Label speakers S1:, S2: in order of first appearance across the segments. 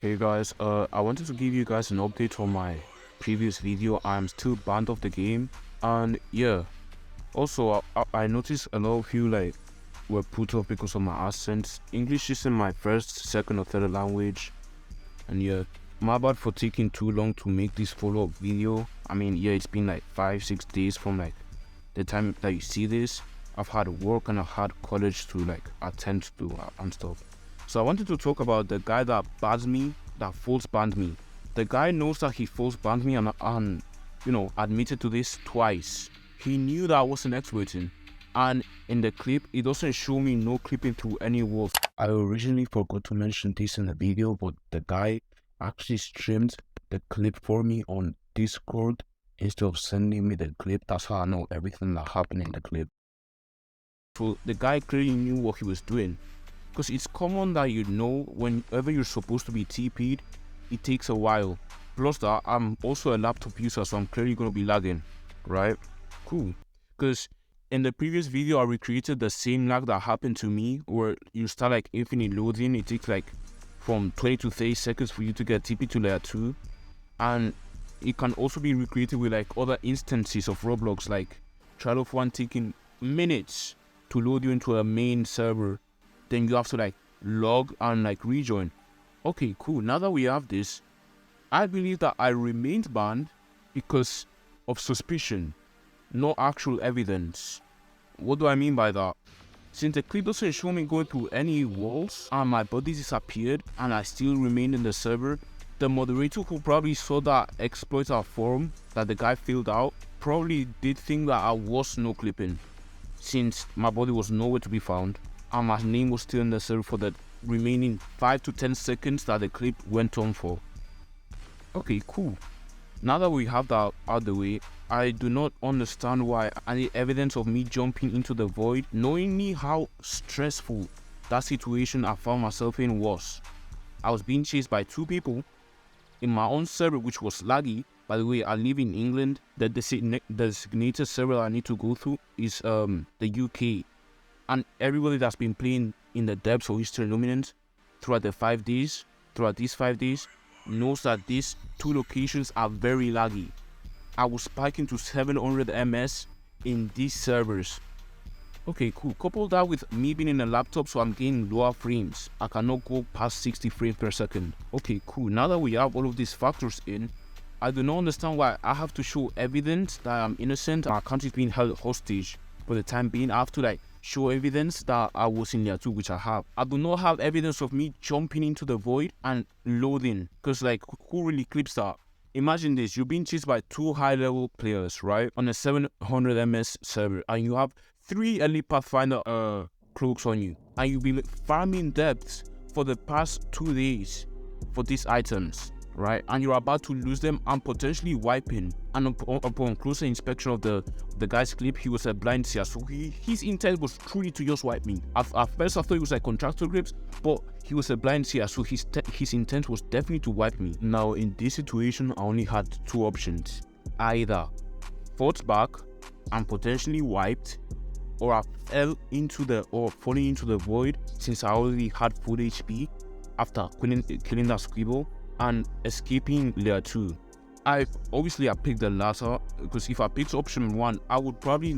S1: Hey guys, I wanted to give you guys an update on my previous video. I'm still banned off the game, and yeah, also I noticed a lot of you were put off because of my accent. English isn't my first, second or third language, and yeah, my bad for taking too long to make this follow-up video. I mean, yeah, it's been like 5-6 days from the time that you see this. I've had work and I've had college to attend to and stuff. So I wanted to talk about the guy that banned me, that false banned me. The guy knows that he false banned me and admitted to this twice. He knew that I wasn't exploiting. And in the clip, it doesn't show me no clipping through any walls. I originally forgot to mention this in the video, but the guy actually streamed the clip for me on Discord instead of sending me the clip. That's how I know everything that happened in the clip. So the guy clearly knew what he was doing. Because it's common that whenever you're supposed to be TP'd, it takes a while. Plus that, I'm also a laptop user, so I'm clearly going to be lagging, right? Cool. Because in the previous video, I recreated the same lag that happened to me, where you start infinite loading. It takes from 20 to 30 seconds for you to get TP to layer 2. And it can also be recreated with other instances of Roblox, like Trial of One taking minutes to load you into a main server. Then you have to log and rejoin. Okay, cool. Now that we have this, I believe that I remained banned because of suspicion, no actual evidence. What do I mean by that? Since the clip doesn't show me going through any walls and my body disappeared and I still remained in the server, the moderator who probably saw that exploiter form that the guy filled out probably did think that I was no clipping, since my body was nowhere to be found and my name was still in the server for the remaining 5 to 10 seconds that the clip went on for. Okay, cool. Now that we have that out of the way, I do not understand why any evidence of me jumping into the void, knowing me how stressful that situation I found myself in was. I was being chased by 2 people in my own server, which was laggy. By the way, I live in England. The designated server I need to go through is the UK. And everybody that's been playing in the depths of Eastern Luminance throughout these 5 days, knows that these 2 locations are very laggy. I was spiking to 700 ms in these servers. Okay, cool. Couple that with me being in a laptop, so I'm getting lower frames. I cannot go past 60 frames per second. Okay, cool. Now that we have all of these factors in, I do not understand why I have to show evidence that I'm innocent. My account is being held hostage for the time being. I have to show evidence that I was in layer 2, which I have. I do not have evidence of me jumping into the void and loading, because who really clips that? Imagine this, you're being chased by 2 high-level players, right, on a 700 ms server, and you have 3 elite pathfinder cloaks on you, and you've been farming depths for the past 2 days for these items, right, and you're about to lose them and potentially wiping. And upon closer inspection of the guy's clip, he was a blind seer, so his intent was truly to just wipe me. At first I thought it was contractor grips, but he was a blind seer, so his intent was definitely to wipe me. Now in this situation, I only had 2 options: either fought back and potentially wiped, or I falling into the void, since I already had full HP after killing that squibble and escaping layer 2. I picked the latter, because if I picked option 1, I would probably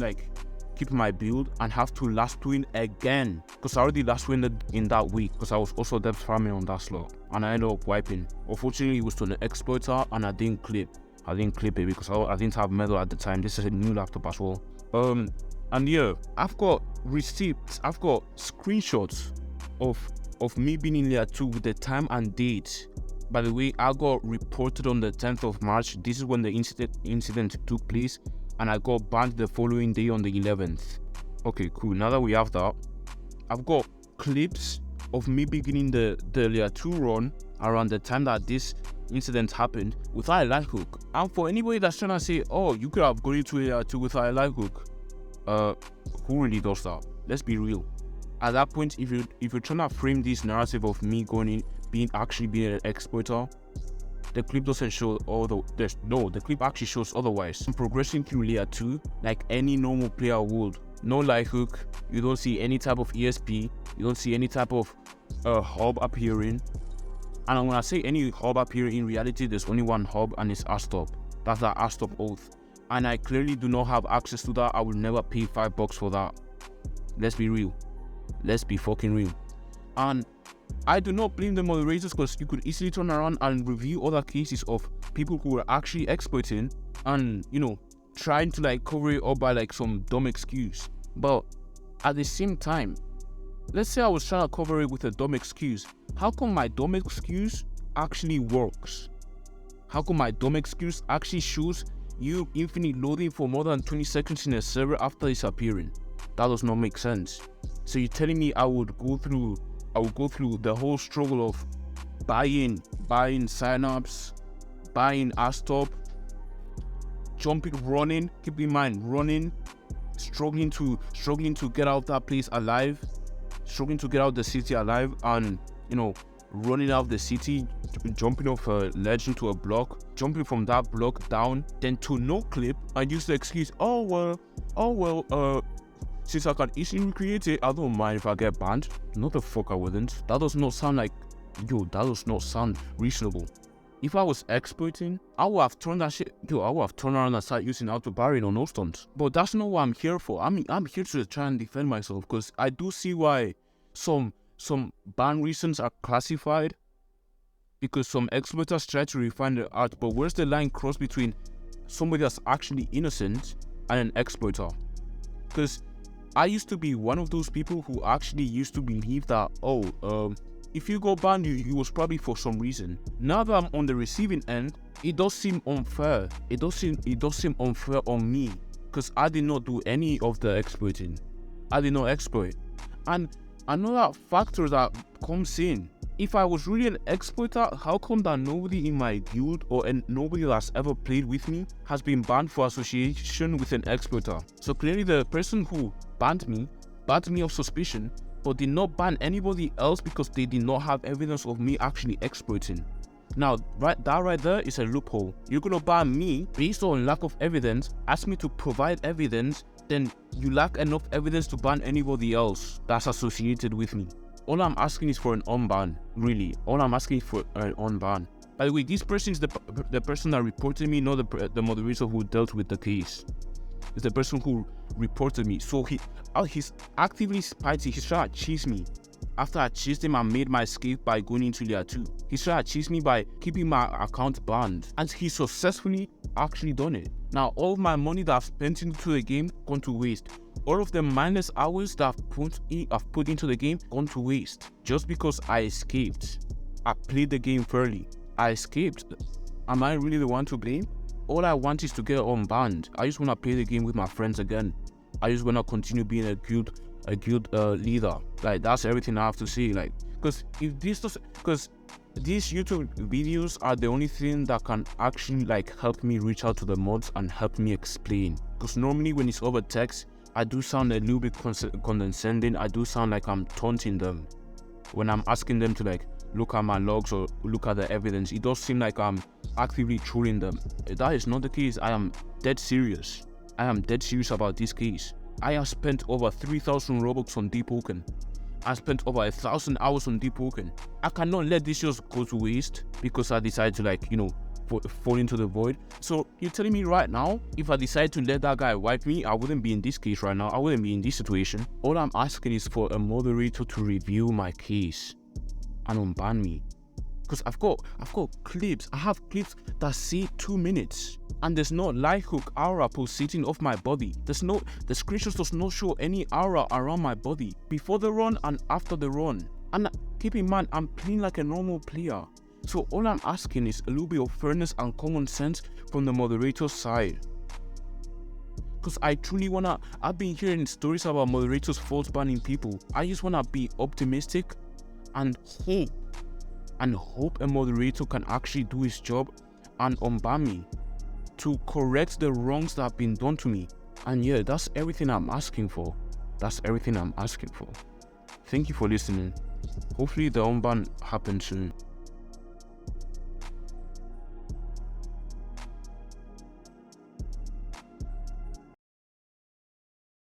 S1: keep my build and have to last win again, because I already last win in that week, because I was also depth farming on that slot and I ended up wiping. Unfortunately, it was to an exploiter and I didn't clip it because I didn't have metal at the time. This is a new laptop as well. And yeah, I've got receipts, I've got screenshots of me being in layer 2 with the time and date. By the way, I got reported on the 10th of March. This is when the incident took place, and I got banned the following day on the 11th. Okay, cool. Now that we have that, I've got clips of me beginning the layer 2 run around the time that this incident happened without a light hook. And for anybody that's trying to say, oh, you could have gone into layer 2 without a light hook, who really does that? Let's be real. At that point, if you're trying to frame this narrative of me going in, being an exploiter, the clip doesn't show the clip actually shows otherwise. I'm progressing through layer 2 like any normal player would. No light hook, you don't see any type of ESP, you don't see any type of hub appearing. And when I say any hub up here, in reality, there's only one hub, and it's Astop. That's the Astop oath. And I clearly do not have access to that. I will never pay $5 for that. Let's be real. Let's be fucking real. And I do not blame the moderators, because you could easily turn around and review other cases of people who were actually exploiting and, you know, trying to like cover it up by like some dumb excuse. But at the same time, let's say I was trying to cover it with a dumb excuse. How come my dumb excuse actually works? How come my dumb excuse actually shows you infinite loading for more than 20 seconds in a server after disappearing? That does not make sense. So you're telling me I would go through the whole struggle of buying signups, buying Astop, jumping, running, keep in mind, running, struggling to get out of that place alive, struggling to get out of the city alive, and, you know, running out of the city, jumping off a ledge into a block, jumping from that block down, then to no clip, and use the excuse, oh well, since I can easily recreate it, I don't mind if I get banned. No, the fuck I wouldn't. That does not sound like, that does not sound reasonable. If I was exploiting, I would have turned that shit, I would have turned around and started using auto barring or no stunts. But that's not what I'm here for. I'm here to try and defend myself, because I do see why some ban reasons are classified, because some exploiters try to refine the art. But where's the line crossed between somebody that's actually innocent and an exploiter? Because I used to be one of those people who actually used to believe that, if you go banned, you was probably for some reason. Now that I'm on the receiving end, it does seem unfair. It does seem unfair on me, because I did not do any of the exploiting. I did not exploit. And another factor that comes in, if I was really an exploiter, how come that nobody in my guild or nobody that's ever played with me has been banned for association with an exploiter? So clearly the person who banned me of suspicion, but did not ban anybody else because they did not have evidence of me actually exploiting. Now, right there is a loophole. You're gonna ban me based on lack of evidence, ask me to provide evidence, then you lack enough evidence to ban anybody else that's associated with me. All I'm asking is for an unban, really. All I'm asking is for an unban. By the way, this person is the person that reported me, not the moderator who dealt with the case. It's the person who reported me. So he's actively spitey. He's trying to cheese me. After I cheesed him and made my escape by going into layer 2, he's trying to cheese me by keeping my account banned. And he successfully actually done it. Now, all of my money that I've spent into the game gone to waste. All of the mindless hours that I've put into the game gone to waste. Just because I escaped. I played the game fairly. I escaped. Am I really the one to blame? All I want is to get unbanned. I just want to play the game with my friends again. I just want to continue being a guild leader. Like, that's everything I have to say. Like, because these YouTube videos are the only thing that can actually like help me reach out to the mods and help me explain. Because normally when it's over text, I do sound a little bit condescending. I do sound like I'm taunting them when I'm asking them to like look at my logs or look at the evidence. It does seem like I'm actively trolling them. That is not the case. I am dead serious. I am dead serious about this case. I have spent over 3,000 Robux on Deepwoken. I spent over 1,000 hours on Deepwoken. I cannot let this just go to waste because I decided to like, fall into the void. So you're telling me right now, if I decide to let that guy wipe me, I wouldn't be in this case right now. I wouldn't be in this situation. All I'm asking is for a moderator to review my case and unban me. Because I've got clips. I have clips that say 2 minutes. And there's no light hook aura pulsating off my body. The screenshots does not show any aura around my body before the run and after the run. And keep in mind, I'm playing like a normal player. So all I'm asking is a little bit of fairness and common sense from the moderator's side. Because I truly I've been hearing stories about moderators false banning people. I just wanna be optimistic and hope a moderator can actually do his job and unban me to correct the wrongs that have been done to me. And yeah, that's everything I'm asking for. Thank you for listening. Hopefully the unban happens soon.